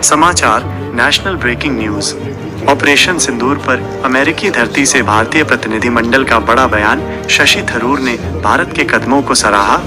समाचार national breaking news. Operation सिंदूर पर अमेरिकी धरती से भारतीय प्रतिनिधिमंडल का बड़ा बयान। शशि थरूर ने भारत के कदमों को सराहा।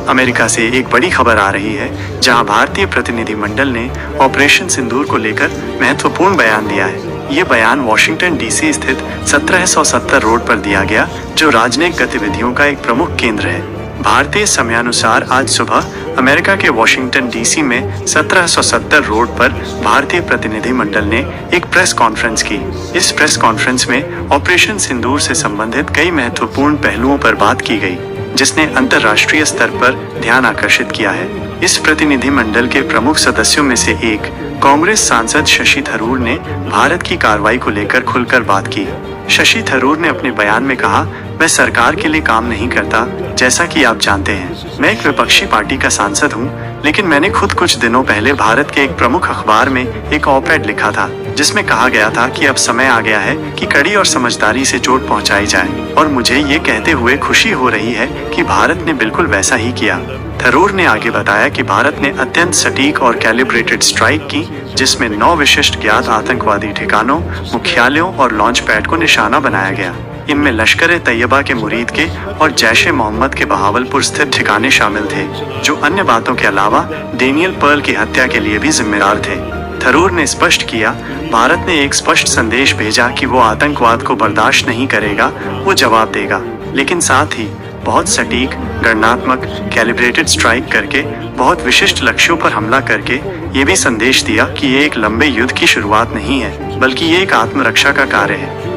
अमेरिका से एक बड़ी खबर आ रही है, जहां भारतीय प्रतिनिधिमंडल ने ऑपरेशन सिंदूर को लेकर महत्वपूर्ण बयान दिया है। ये बयान वॉशिंगटन डीसी स्थित 1770 रोड पर दिया गया, जो राजनयिक गतिविधियों का एक प्रमुख केंद्र है। भारतीय समयानुसार आज सुबह अमेरिका के वॉशिंगटन डीसी में 1770 रोड पर भारतीय प्रतिनिधिमंडल ने एक प्रेस कॉन्फ्रेंस की। इस प्रेस कॉन्फ्रेंस में ऑपरेशन सिंदूर से संबंधित कई महत्वपूर्ण पहलुओं पर बात की गई, जिसने अंतर्राष्ट्रीय स्तर पर ध्यान आकर्षित किया है। इस प्रतिनिधिमंडल के प्रमुख सदस्यों में से एक कांग्रेस सांसद शशि थरूर ने भारत की कार्रवाई को लेकर खुलकर बात की। शशि थरूर ने अपने बयान में कहा, मैं सरकार के लिए काम नहीं करता, जैसा कि आप जानते हैं। मैं एक विपक्षी पार्टी का सांसद हूं, लेकिन मैंने खुद कुछ दिनों पहले भारत के एक प्रमुख अखबार में एक ऑप-एड लिखा था, जिसमें कहा गया था कि अब समय आ गया है कि कड़ी और समझदारी से चोट पहुंचाई जाए, और मुझे ये कहते हुए खुशी हो रही है कि भारत ने बिल्कुल वैसा ही किया। थरूर ने आगे बताया कि भारत ने अत्यंत सटीक और कैलिब्रेटेड स्ट्राइक की, जिसमें 9 विशिष्ट ज्ञात आतंकवादी ठिकानों, मुख्यालयों और लॉन्च पैड को निशाना बनाया गया। इनमें लश्कर-ए-तैयबा के मुरीद के और जैश-ए-मोहम्मद के बहावलपुर स्थित ठिकाने शामिल थे, जो अन्य बातों के अलावा डेनियल पर्ल की हत्या के लिए भी जिम्मेदार थे। थरूर ने स्पष्ट किया, भारत ने एक स्पष्ट संदेश भेजा कि वो आतंकवाद को बर्दाश्त नहीं करेगा, वो जवाब देगा, लेकिन साथ ही बहुत सटीक, गणनात्मक, कैलिब्रेटेड स्ट्राइक करके, बहुत विशिष्ट लक्ष्यों पर हमला करके ये भी संदेश दिया कि ये एक लंबे युद्ध की शुरुआत नहीं है, बल्कि ये एक आत्मरक्षा का कार्य है।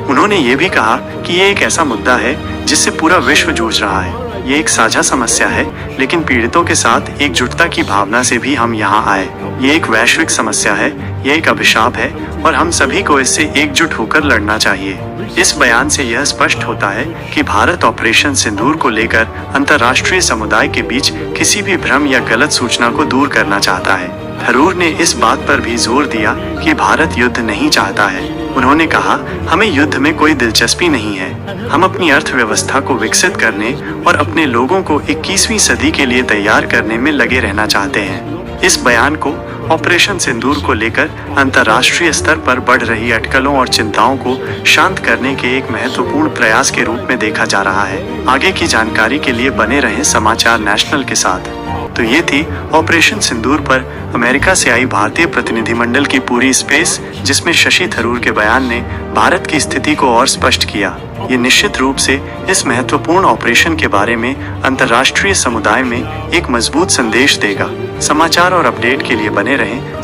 उन्होंने ये भी कहा कि ये एक ऐसा मुद्दा है जिससे पूरा विश्व जूझ रहा है। ये एक साझा समस्या है, लेकिन पीड़ितों के साथ एकजुटता की भावना से भी हम यहाँ आए। ये एक वैश्विक समस्या है, ये एक अभिशाप है, और हम सभी को इससे एकजुट होकर लड़ना चाहिए। इस बयान से यह स्पष्ट होता है कि भारत ऑपरेशन सिंदूर को लेकर अंतर्राष्ट्रीय समुदाय के बीच किसी भी भ्रम या गलत सूचना को दूर करना चाहता है। थरूर ने इस बात पर भी जोर दिया कि भारत युद्ध नहीं चाहता है। उन्होंने कहा, हमें युद्ध में कोई दिलचस्पी नहीं है। हम अपनी अर्थव्यवस्था को विकसित करने और अपने लोगों को 21वीं सदी के लिए तैयार करने में लगे रहना चाहते हैं। इस बयान को ऑपरेशन सिंदूर को लेकर अंतर्राष्ट्रीय स्तर पर बढ़ रही अटकलों और चिंताओं को शांत करने के एक महत्वपूर्ण प्रयास के रूप में देखा जा रहा है। आगे की जानकारी के लिए बने रहें समाचार नेशनल के साथ। तो ये थी ऑपरेशन सिंदूर पर अमेरिका से आई भारतीय प्रतिनिधिमंडल की पूरी स्पेस, जिसमें शशि थरूर के बयान ने भारत की स्थिति को और स्पष्ट किया। ये निश्चित रूप से इस महत्वपूर्ण ऑपरेशन के बारे में अंतर्राष्ट्रीय समुदाय में एक मजबूत संदेश देगा। समाचार और अपडेट के लिए बने रहें।